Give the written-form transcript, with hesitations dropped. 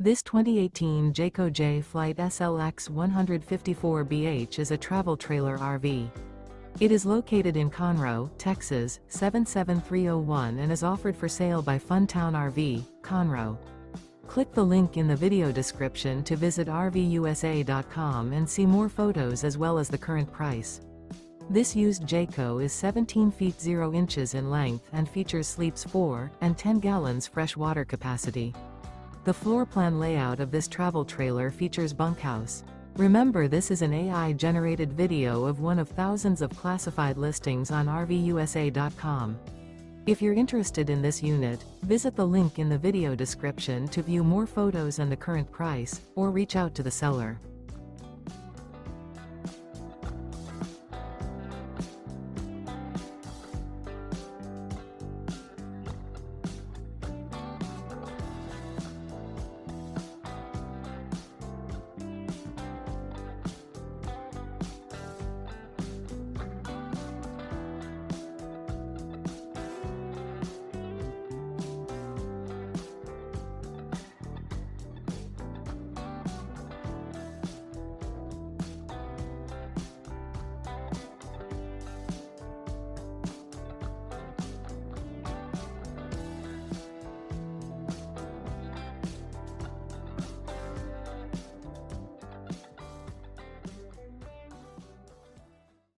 This 2018 Jayco Jay Flight SLX 154BH is a travel trailer RV. It is located in Conroe, Texas, 77301 and is offered for sale by Funtown RV, Conroe. Click the link in the video description to visit RVUSA.com and see more photos as well as the current price. This used Jayco is 17 feet 0 inches in length and features sleeps 4 and 10 gallons fresh water capacity. The floor plan layout of this travel trailer features bunkhouse. Remember, this is an AI-generated video of one of thousands of classified listings on RVUSA.com. If you're interested in this unit, visit the link in the video description to view more photos and the current price, or reach out to the seller.